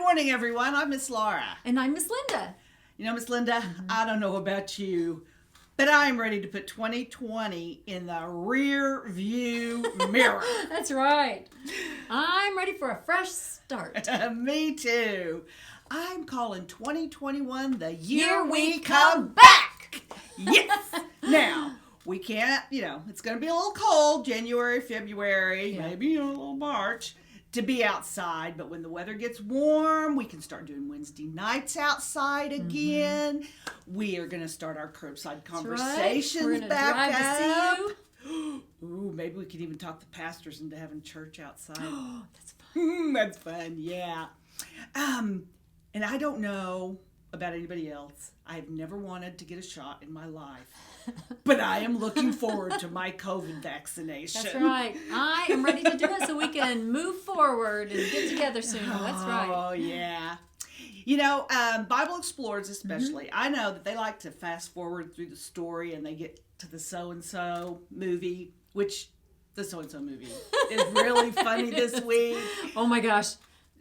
morning, everyone. I'm Miss Laura. And I'm Miss Linda. You know, Miss Linda, I don't know about you, but I'm ready to put 2020 in the rear view mirror. That's right. I'm ready for a fresh start. Me too. I'm calling 2021 the year we come come back. Yes. Now, we can't, it's going to be a little cold, January, February, maybe a little March, to be outside. But when the weather gets warm, we can start doing Wednesday nights outside again. We are going to start our curbside conversations We're gonna back drive up. to see you. Ooh, maybe we could even talk the pastors into having church outside. Oh, that's fun. That's fun, yeah. And I don't know about anybody else. I've never wanted to get a shot in my life. But I am looking forward to my COVID vaccination. That's right. I am ready to do it so we can move forward and get together sooner. That's right. Oh, yeah. Bible Explorers especially, I know that they like to fast forward through the story and they get to the so-and-so movie, which the so-and-so movie is really funny this week. Oh my gosh.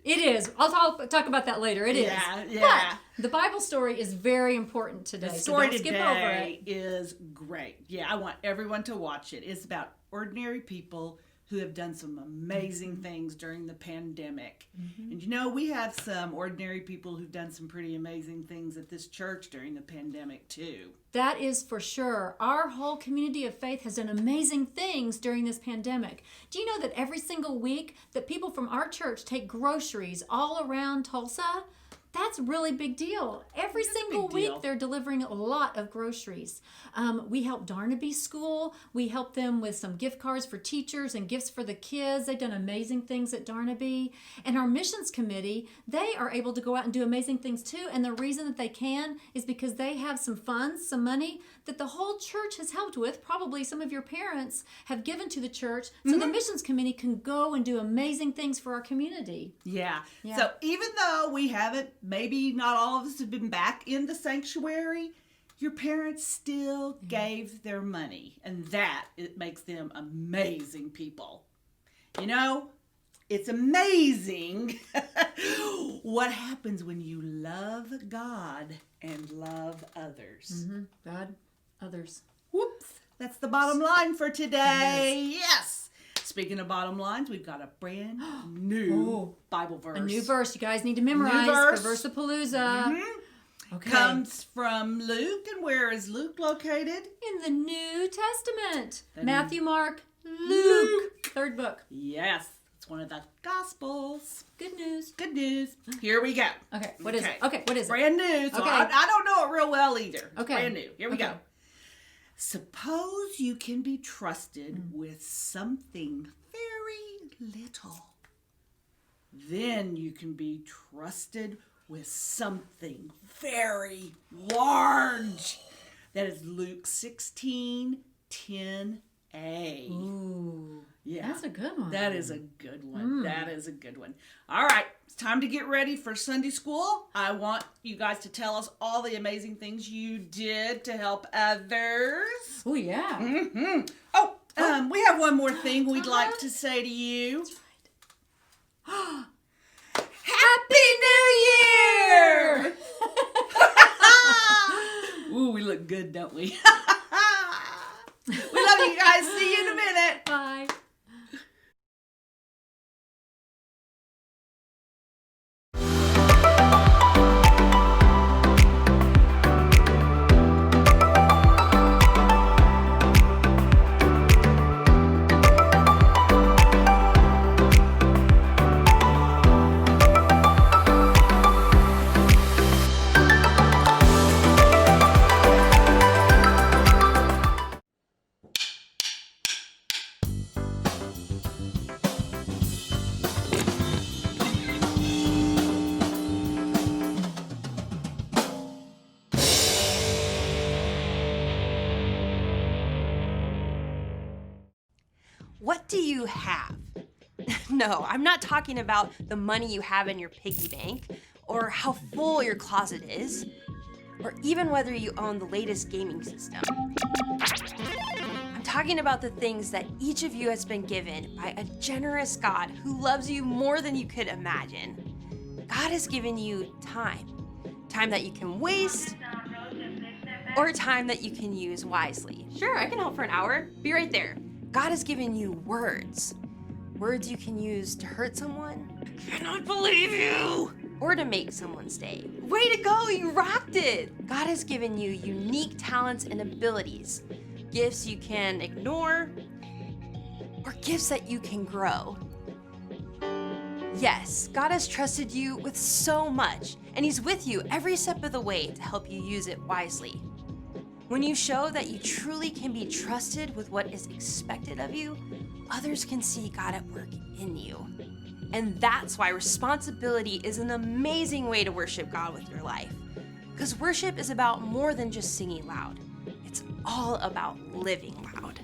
It is. I'll talk about that later. It is. Yeah. But the Bible story is very important today. The story so don't skip today over it. is great. Yeah, I want everyone to watch it. It's about ordinary people who have done some amazing things during the pandemic. And we have some ordinary people who've done some pretty amazing things at this church during the pandemic too. That is for sure. Our whole community of faith has done amazing things during this pandemic. Do you know that every single week that people from our church take groceries all around Tulsa? That's a really big deal. Every single week they're delivering a lot of groceries. We help Darnaby School. We help them with some gift cards for teachers and gifts for the kids. They've done amazing things at Darnaby. And our missions committee, they are able to go out and do amazing things too. And the reason that they can is because they have some funds, some money that the whole church has helped with. Probably some of your parents have given to the church. So the missions committee can go and do amazing things for our community. Yeah. So even though we haven't, maybe not all of us have been back in the sanctuary, your parents still gave their money. And it makes them amazing people. It's amazing what happens when you love God and love others. God, others. Whoops. That's the bottom line for today. Yes. Speaking of bottom lines, we've got a brand new Bible verse. A new verse. You guys need to memorize for Versapalooza. Okay. Comes from Luke. And where is Luke located? In the New Testament. Matthew, Mark, Luke. Third book. Yes. It's one of the Gospels. Good news. Good news. Here we go. Okay. What is it? Okay. What is it? Brand new. So okay. I don't know it real well either. Okay. Brand new. Here we go. Suppose you can be trusted with something very little. Then you can be trusted with something very large. That is Luke 16:10a. Ooh. Yeah. That's a good one. That is a good one. That is a good one. All right. It's time to get ready for Sunday school. I want you guys to tell us all the amazing things you did to help others. Oh, yeah. We have one more thing we'd like to say to you. That's right. Happy New Year! Ooh, we look good, don't we? We love you guys. See you in a minute. Bye. What do you have? No, I'm not talking about the money you have in your piggy bank, or how full your closet is, or even whether you own the latest gaming system. I'm talking about the things that each of you has been given by a generous God who loves you more than you could imagine. God has given you time. Time that you can waste, or time that you can use wisely. Sure, I can help for an hour. Be right there. God has given you words. Words you can use to hurt someone. I cannot believe you! Or to make someone stay. Way to go, you rocked it! God has given you unique talents and abilities. Gifts you can ignore, or gifts that you can grow. Yes, God has trusted you with so much, and He's with you every step of the way to help you use it wisely. When you show that you truly can be trusted with what is expected of you, others can see God at work in you. And that's why responsibility is an amazing way to worship God with your life. Because worship is about more than just singing loud. It's all about living loud.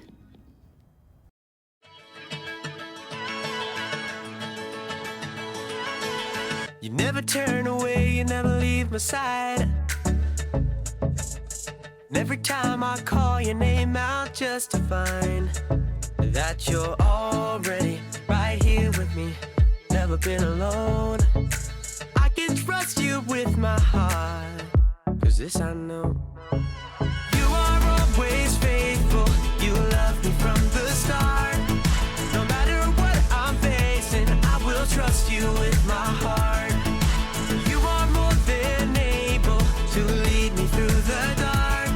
You never turn away, you never leave my side. And every time I call your name out just to find that you're already right here with me, never been alone. I can trust you with my heart, 'cause this I know. You are always faithful, you love me from the start. No matter what I'm facing, I will trust you with my heart. You are more than able to lead me through the dark.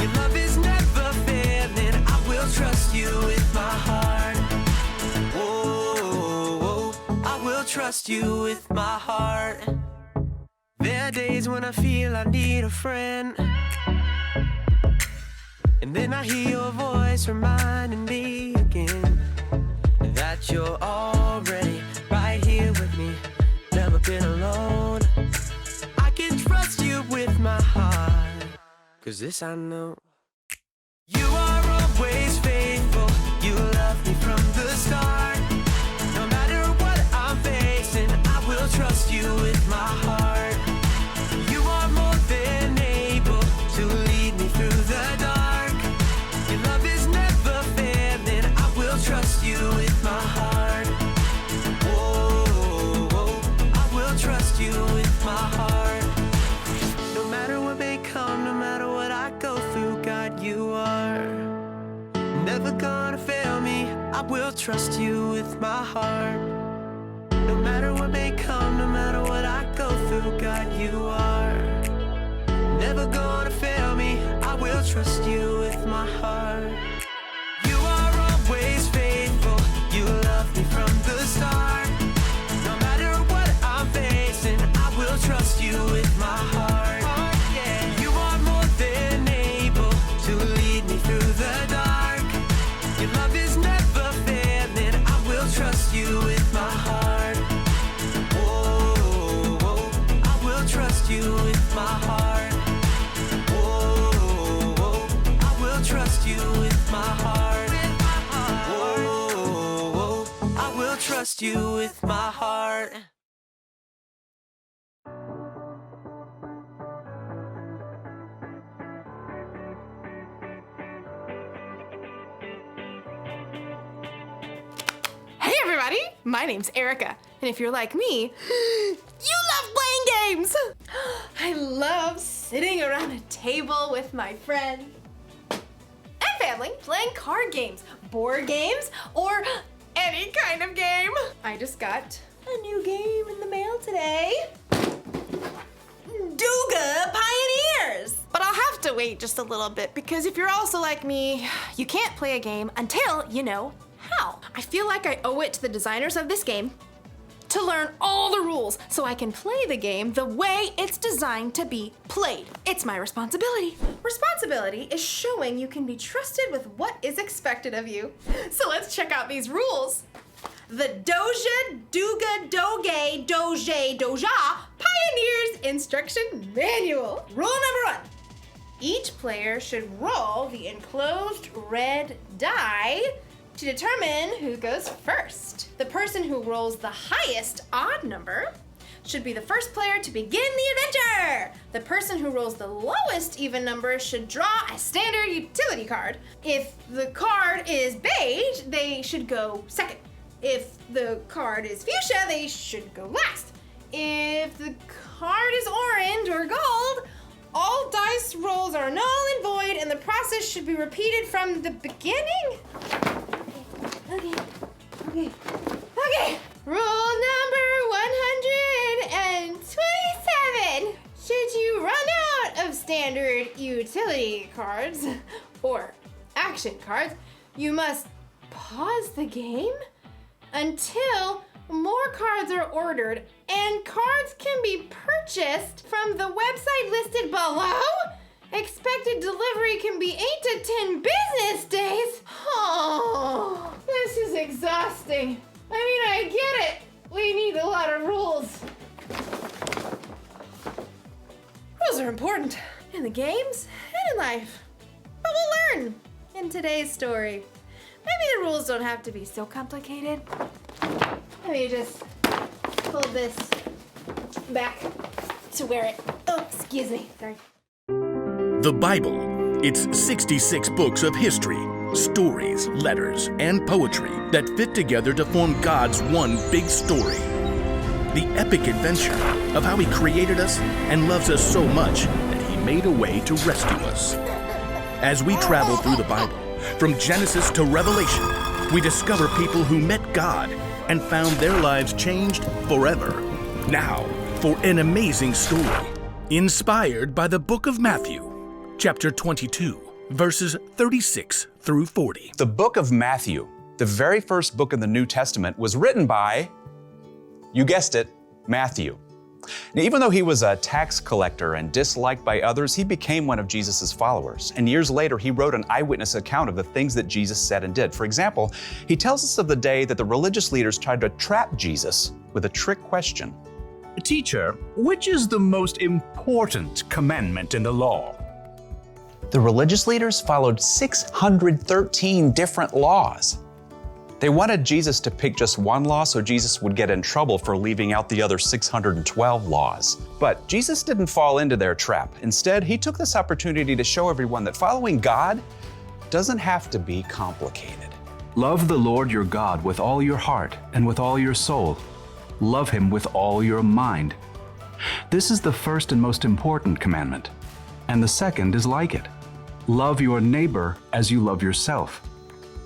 Your love is never failing, I will trust you with my heart. Whoa, I will trust you with my heart. There are days when I feel I need a friend, and then I hear your voice reminding me again that you're already right here with me, never been alone. I can trust you with my heart, 'cause this I know. You are always faithful, you love me from the start. No matter what I'm facing, I will trust you with my heart. You are more than able to lead me through the dark. Your love is never failing, I will trust you with my heart. Whoa, I will trust you with my heart. No matter what may come, no matter what I go through, God, you are never gonna fail me. I will trust you with my heart. No matter what may come, no matter what I go through, God, you are never gonna fail me. I will trust you with my heart. You are always faithful, you love me from the start. No matter what I'm facing, I will trust you with my heart. Yeah. You are more than able to lead me through the dark. Your love is never failing, I will trust you with my heart. Whoa, I will trust you with my heart. Whoa, I will trust you with my heart. Whoa, I will trust you with my heart. Hey everybody, my name's Erica, and if you're like me, you love playing games! I love sitting around a table with my friends and family playing card games, board games, or any kind of game. I just got a new game in the mail today. Duga Pioneers! But I'll have to wait just a little bit because if you're also like me, you can't play a game until you know how. I feel like I owe it to the designers of this game to learn all the rules so I can play the game the way it's designed to be played. It's my responsibility. Responsibility is showing you can be trusted with what is expected of you. So let's check out these rules. The Doja, Duga, Doge, Doje, Doja Pioneers Instruction Manual. Rule number 1. Each player should roll the enclosed red die to determine who goes first. The person who rolls the highest odd number should be the first player to begin the adventure. The person who rolls the lowest even number should draw a standard utility card. If the card is beige, they should go second. If the card is fuchsia, they should go last. If the card is orange or gold, all dice rolls are null and void, and the process should be repeated from the beginning. Okay. Rule number 127. Should you run out of standard utility cards or action cards, you must pause the game until more cards are ordered, and cards can be purchased from the website listed below. Expected delivery can be 8 to 10 business days. Oh, this is exhausting. I get it. We need a lot of rules. Rules are important in the games and in life. But we'll learn in today's story. Maybe the rules don't have to be so complicated. Let me just pull this back to where it... Oh, excuse me. Sorry. The Bible. It's 66 books of history, stories, letters, and poetry that fit together to form God's one big story. The epic adventure of how He created us and loves us so much that He made a way to rescue us. As we travel through the Bible, from Genesis to Revelation, we discover people who met God and found their lives changed forever. Now, for an amazing story, inspired by the book of Matthew, chapter 22, verses 36 through 40. The book of Matthew, the very first book in the New Testament, was written by, you guessed it, Matthew. Now, even though he was a tax collector and disliked by others, he became one of Jesus' followers. And years later, he wrote an eyewitness account of the things that Jesus said and did. For example, he tells us of the day that the religious leaders tried to trap Jesus with a trick question. Teacher, which is the most important commandment in the law? The religious leaders followed 613 different laws. They wanted Jesus to pick just one law so Jesus would get in trouble for leaving out the other 612 laws. But Jesus didn't fall into their trap. Instead, he took this opportunity to show everyone that following God doesn't have to be complicated. Love the Lord your God with all your heart and with all your soul. Love Him with all your mind. This is the first and most important commandment. And the second is like it. Love your neighbor as you love yourself.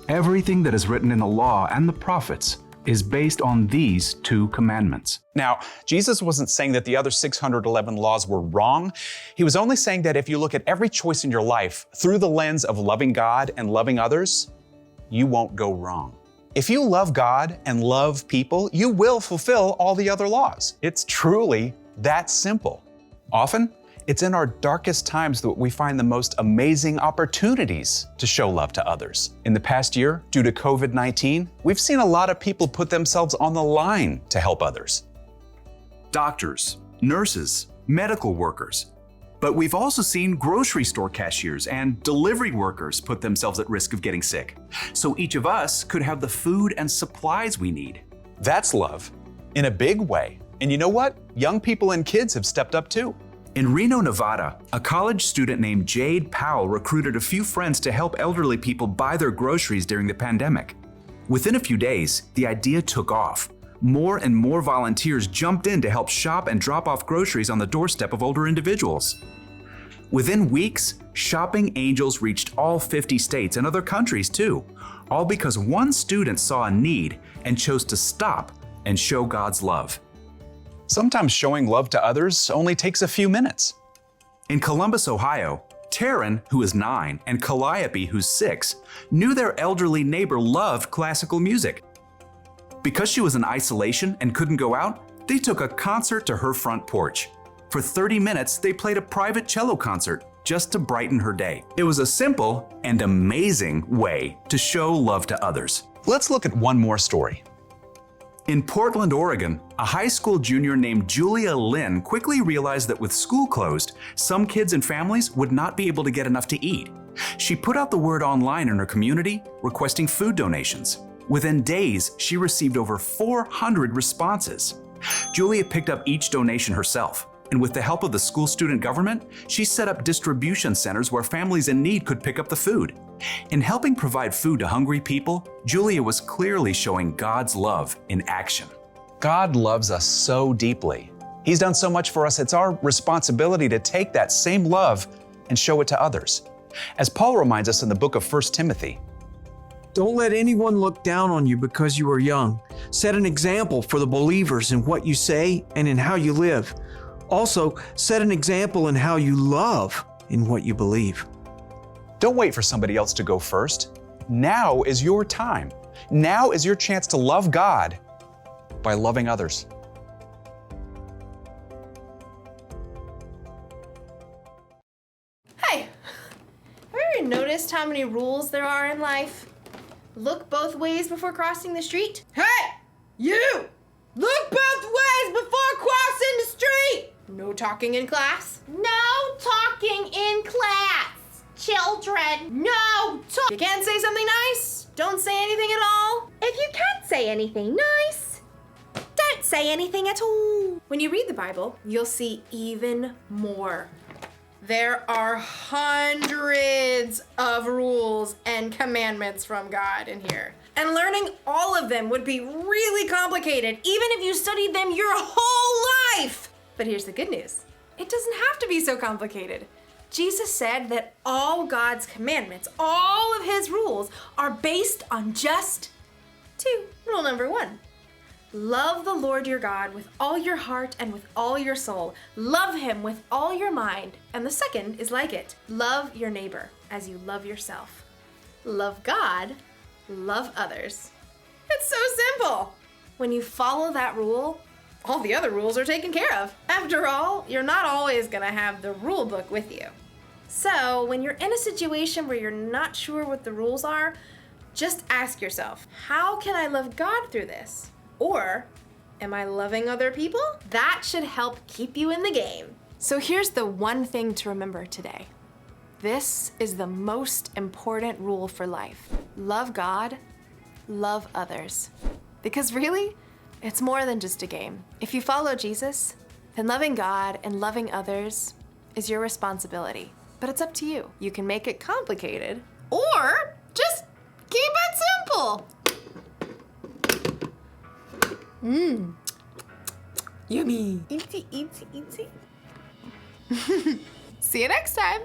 Everything that is written in the law and the prophets is based on these two commandments. Now, Jesus wasn't saying that the other 611 laws were wrong. He was only saying that if you look at every choice in your life through the lens of loving God and loving others, you won't go wrong. If you love God and love people, you will fulfill all the other laws. It's truly that simple. Often, it's in our darkest times that we find the most amazing opportunities to show love to others. In the past year, due to COVID-19, we've seen a lot of people put themselves on the line to help others. Doctors, nurses, medical workers. But we've also seen grocery store cashiers and delivery workers put themselves at risk of getting sick. So each of us could have the food and supplies we need. That's love in a big way. And you know what? Young people and kids have stepped up too. In Reno, Nevada, a college student named Jade Powell recruited a few friends to help elderly people buy their groceries during the pandemic. Within a few days, the idea took off. More and more volunteers jumped in to help shop and drop off groceries on the doorstep of older individuals. Within weeks, shopping angels reached all 50 states and other countries too, all because one student saw a need and chose to stop and show God's love. Sometimes showing love to others only takes a few minutes. In Columbus, Ohio, Taryn, who is 9, and Calliope, who's 6, knew their elderly neighbor loved classical music. Because she was in isolation and couldn't go out, they took a concert to her front porch. For 30 minutes, they played a private cello concert just to brighten her day. It was a simple and amazing way to show love to others. Let's look at one more story. In Portland, Oregon, a high school junior named Julia Lynn quickly realized that with school closed, some kids and families would not be able to get enough to eat. She put out the word online in her community, requesting food donations. Within days, she received over 400 responses. Julia picked up each donation herself, and with the help of the school student government, she set up distribution centers where families in need could pick up the food. In helping provide food to hungry people, Julia was clearly showing God's love in action. God loves us so deeply He's done so much for us, it's our responsibility to take that same love and show it to others. As Paul reminds us in the book of 1 Timothy, Don't let anyone look down on you because you are young. Set an example for the believers in what you say and in how you live. Also, set an example in how you love in what you believe. don't wait for somebody else to go first. Now is your time. Now is your chance to love God by loving others. Hey, have you ever noticed how many rules there are in life? Look both ways before crossing the street. Hey, you! Look both ways before crossing the street! No talking in class. No talking in class, children. No talk. You can't say something nice? Don't say anything at all. If you can't say anything nice, don't say anything at all. When you read the Bible, you'll see even more. There are hundreds of rules and commandments from God in here. And learning all of them would be really complicated, even if you studied them your whole life. But here's the good news. It doesn't have to be so complicated. Jesus said that all God's commandments, all of his rules, are based on just two. Rule number one. Love the Lord your God with all your heart and with all your soul. Love him with all your mind. And the second is like it. Love your neighbor as you love yourself. Love God, love others. It's so simple. When you follow that rule, all the other rules are taken care of. After all, you're not always gonna have the rule book with you. So when you're in a situation where you're not sure what the rules are, just ask yourself, how can I love God through this? Or, am I loving other people? That should help keep you in the game. So here's the one thing to remember today. This is the most important rule for life. Love God, love others. Because really, it's more than just a game. If you follow Jesus, then loving God and loving others is your responsibility. But it's up to you. You can make it complicated, or just keep it simple. Yummy. Eatsy, eatsy, eatsy. See you next time.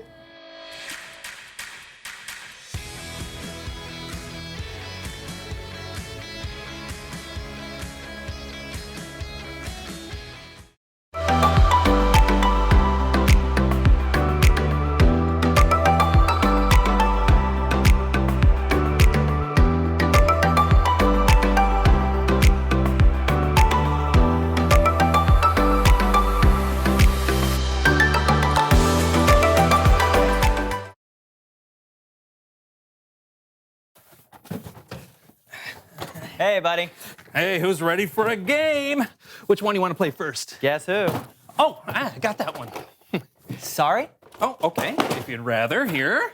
Hey, buddy. Hey, who's ready for a game? Which one do you want to play first? Guess who? Oh, I got that one. Sorry? Oh, okay. If you'd rather, here.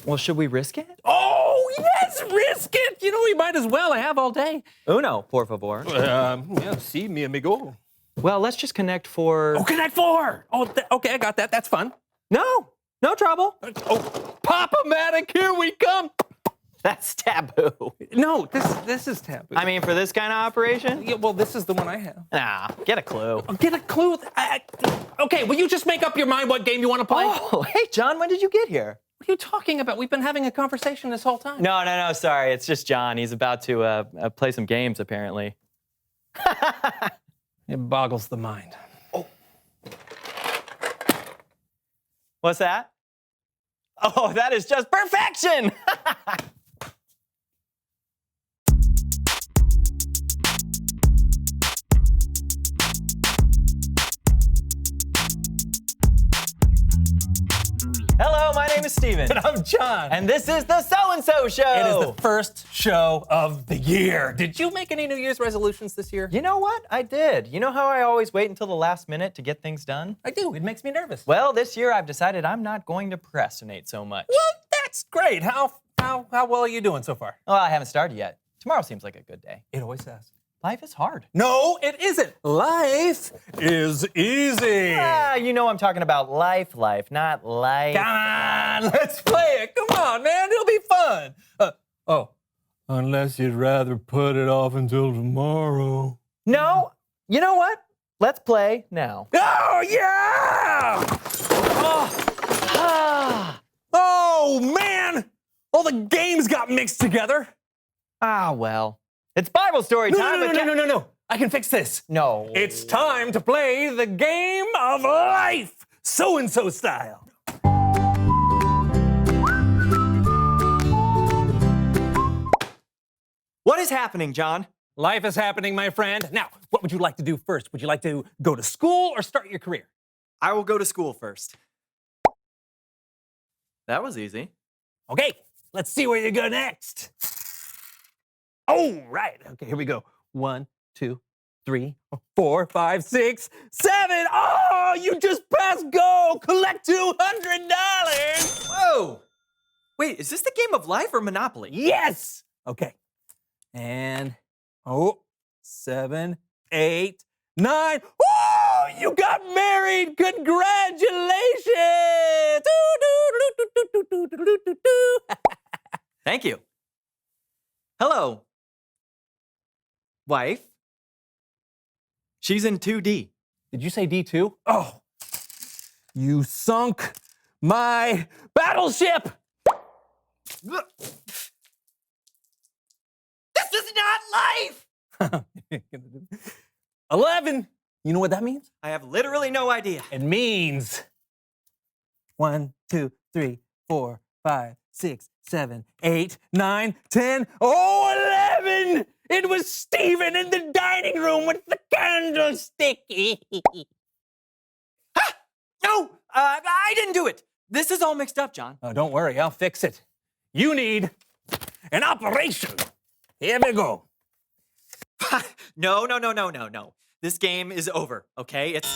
Well, should we risk it? Oh, yes, risk it. You know, we might as well. I have all day. Uno, por favor. Yeah, see, mi amigo. Well, let's just connect for... Oh, Connect Four. Oh, okay, I got that. That's fun. No trouble. Oh, Pop-O-Matic, here we come. That's taboo. No, this is taboo. I mean, for this kind of operation? Yeah, well, this is the one I have. Nah, get a clue. Get a clue. Okay, will you just make up your mind what game you want to play? Oh, hey, John, when did you get here? What are you talking about? We've been having a conversation this whole time. No, sorry. It's just John. He's about to play some games, apparently. It boggles the mind. Oh. What's that? Oh, that is just perfection! Hello, my name is Steven. And I'm John. And this is the So-and-So Show. It is the first show of the year. Did you make any New Year's resolutions this year? You know what? I did. You know how I always wait until the last minute to get things done? I do. It makes me nervous. Well, this year I've decided I'm not going to procrastinate so much. Well, that's great. How well are you doing so far? Well, I haven't started yet. Tomorrow seems like a good day. It always says. Life is hard. No, it isn't. Life is easy. You know I'm talking about life, not life. Come on, let's play it. Come on, man. It'll be fun. Unless you'd rather put it off until tomorrow. No, you know what? Let's play now. Oh, yeah! Oh, man! All the games got mixed together. Ah, well. It's Bible story time. No. I can fix this. No. It's time to play the game of life, so-and-so style. What is happening, John? Life is happening, my friend. Now, what would you like to do first? Would you like to go to school or start your career? I will go to school first. That was easy. Okay, let's see where you go next. Oh, right. Okay, here we go. 1, 2, 3, 4, 5, 6, 7. Oh, you just passed go. Collect $200. Whoa! Wait, is this the game of life or Monopoly? Yes. Okay. And 7, 8, 9. Oh, you got married. Congratulations. Thank you. Hello, wife. She's in 2D. Did you say D2? Oh, you sunk my battleship. This is not life! 11. You know what that means? I have literally no idea. It means 1, 2, 3, 4, 5, 6, 7, 8, 9, 10. Oh, 11! It was Stephen in the dining room with the candlestick. No, I didn't do it. This is all mixed up, John. Oh, don't worry, I'll fix it. You need an operation. Here we go. No. This game is over, okay? It's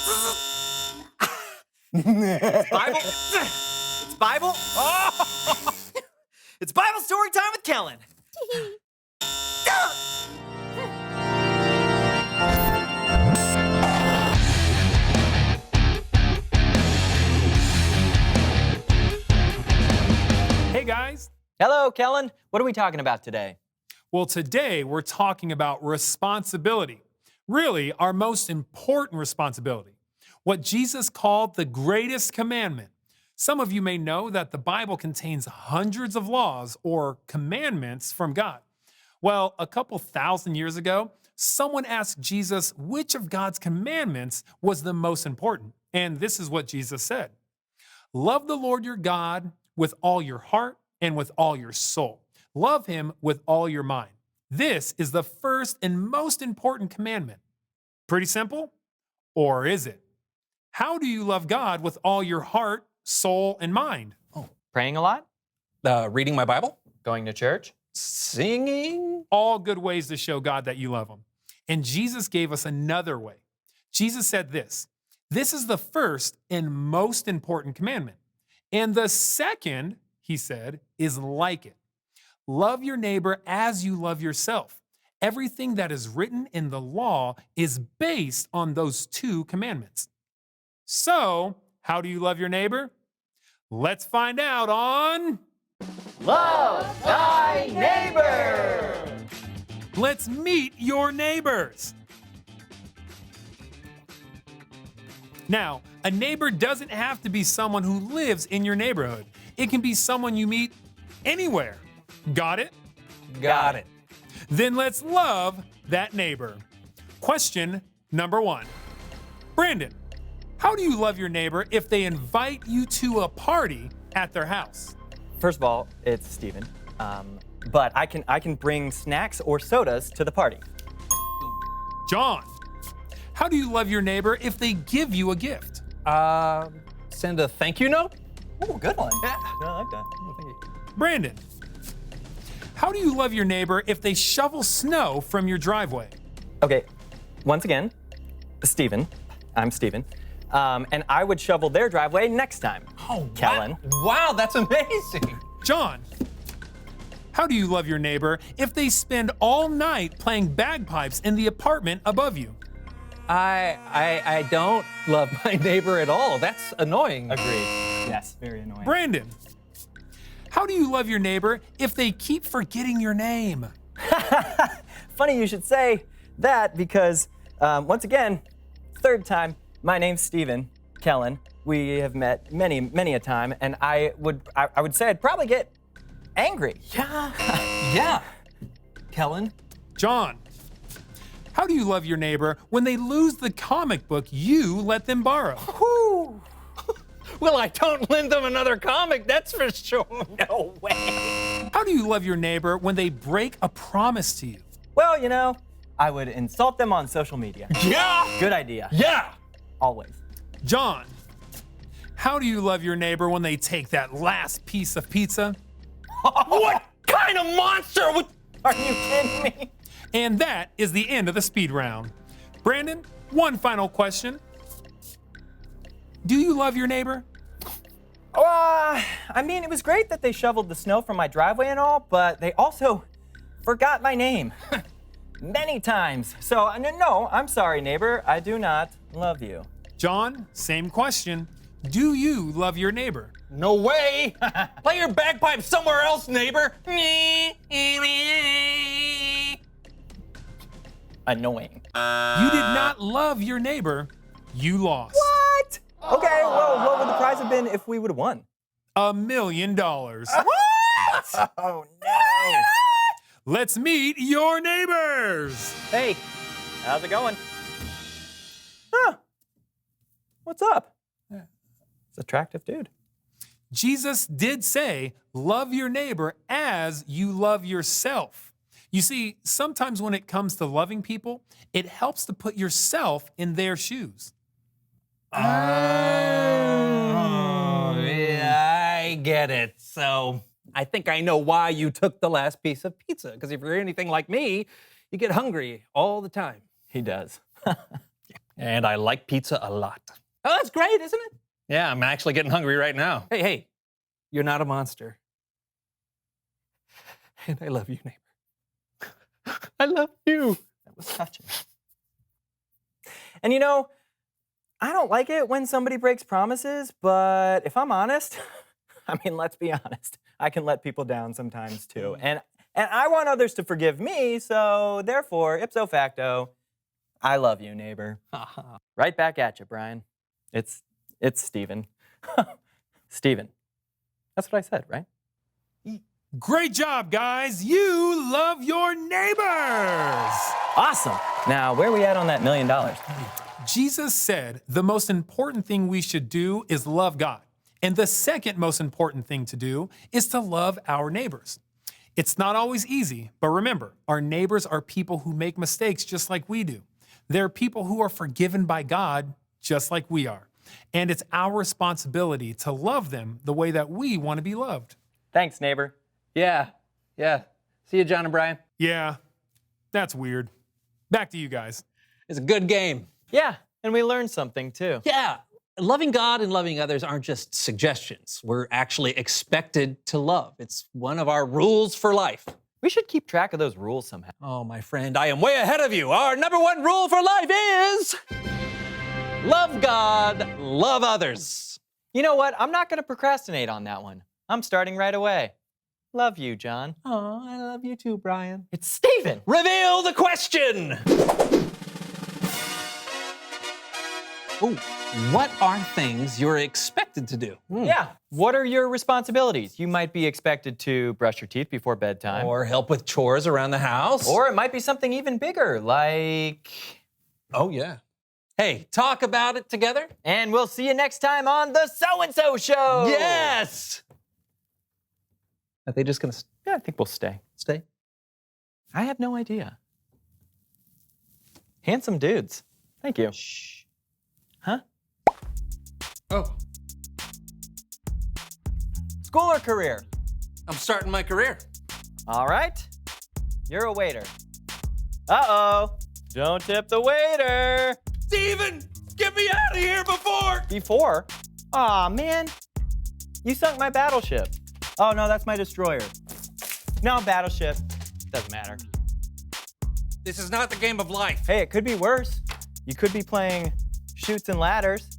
Bible. It's Bible. Oh! It's Bible story time with Kellen. Hey guys. Hello, Kellen. What are we talking about today? Well, today we're talking about responsibility. Really, our most important responsibility. What Jesus called the Greatest Commandment. Some of you may know that the Bible contains hundreds of laws or commandments from God. Well, a couple thousand years ago, someone asked Jesus which of God's commandments was the most important. And this is what Jesus said. Love the Lord your God with all your heart and with all your soul. Love him with all your mind. This is the first and most important commandment. Pretty simple? Or is it? How do you love God with all your heart, soul, and mind? Praying a lot? Reading my Bible? Going to church? Singing? All good ways to show God that you love him. And Jesus gave us another way. Jesus said this is the first and most important commandment. And the second, he said, is like it. Love your neighbor as you love yourself. Everything that is written in the law is based on those two commandments. So, how do you love your neighbor? Let's find out on Love thy neighbor. Let's meet your neighbors. Now, a neighbor doesn't have to be someone who lives in your neighborhood. It can be someone you meet anywhere. Got it? Got it. Then let's love that neighbor. Question number 1. Brandon, how do you love your neighbor if they invite you to a party at their house? First of all, it's Stephen. But I can bring snacks or sodas to the party. John, how do you love your neighbor if they give you a gift? Send a thank you note? Oh, good one. Yeah. I like that. Oh, thank you. Brandon, how do you love your neighbor if they shovel snow from your driveway? Okay, once again, Stephen. I'm Stephen. And I would shovel their driveway next time. Oh, Kellen. Wow, that's amazing. John, how do you love your neighbor if they spend all night playing bagpipes in the apartment above you? I don't love my neighbor at all. That's annoying. Agreed. Yes, very annoying. Brandon, how do you love your neighbor if they keep forgetting your name? Funny you should say that because, once again, third time, my name's Steven Kellen. We have met many a time, and I would say I'd probably get angry. Yeah. Kellen? John, how do you love your neighbor when they lose the comic book you let them borrow? Whew. Well, I don't lend them another comic, that's for sure. No way. How do you love your neighbor when they break a promise to you? Well, you know, I would insult them on social media. Yeah! Good idea. Yeah! Always. John, how do you love your neighbor when they take that last piece of pizza? What kind of monster would... Are you kidding me? And that is the end of the speed round. Brandon, one final question. Do you love your neighbor? I mean, it was great that they shoveled the snow from my driveway and all, but they also forgot my name many times. So, no, I'm sorry, neighbor. I do not love you. John, same question. Do you love your neighbor? No way! Play your bagpipes somewhere else, neighbor. Annoying. You did not love your neighbor. You lost. What? Okay, well, what would the prize have been if we would have won? $1 million. What? Oh, no. Let's meet your neighbors. Hey, how's it going? Huh. What's up? It's an attractive dude. Jesus did say, love your neighbor as you love yourself. You see, sometimes when it comes to loving people, it helps to put yourself in their shoes. Oh, yeah, I get it. So I think I know why you took the last piece of pizza. Because if you're anything like me, you get hungry all the time. He does. And I like pizza a lot. Oh, that's great, isn't it? Yeah, I'm actually getting hungry right now. Hey, you're not a monster. And I love you, neighbor. I love you. That was touching. And you know, I don't like it when somebody breaks promises, but if I'm honest, I mean, let's be honest. I can let people down sometimes too. And I want others to forgive me, so therefore, ipso facto, I love you, neighbor. Right back at you, Brian. It's Steven. Steven. That's what I said, right? Great job, guys. You love your neighbors. Awesome. Now, where are we at on that $1 million? Jesus said the most important thing we should do is love God. And the second most important thing to do is to love our neighbors. It's not always easy, but remember, our neighbors are people who make mistakes just like we do. They're people who are forgiven by God just like we are. And it's our responsibility to love them the way that we want to be loved. Thanks, neighbor. Yeah. See you, John and Brian. Yeah, that's weird. Back to you guys. It's a good game. Yeah, and we learned something too. Yeah. Loving God and loving others aren't just suggestions. We're actually expected to love. It's one of our rules for life. We should keep track of those rules somehow. Oh, my friend, I am way ahead of you. Our number one rule for life is love God, love others. You know what? I'm not going to procrastinate on that one. I'm starting right away. Love you, John. Oh, I love you too, Brian. It's Steven. Reveal the question. Ooh, what are things you're expected to do? Yeah. What are your responsibilities? You might be expected to brush your teeth before bedtime. Or help with chores around the house. Or it might be something even bigger, like... Oh, yeah. Hey, talk about it together. And we'll see you next time on the So-and-So Show. Yes! Are they just gonna... Yeah, I think we'll stay. Stay? I have no idea. Handsome dudes. Thank you. Shh. Huh? Oh, School or career? I'm starting my career. All right. You're a waiter. Uh-oh. Don't tip the waiter. Steven, get me out of here before. Before? Aw, man. You sunk my battleship. Oh, no, that's my destroyer. No, battleship. Doesn't matter. This is not the game of life. Hey, it could be worse. You could be playing Chutes and Ladders.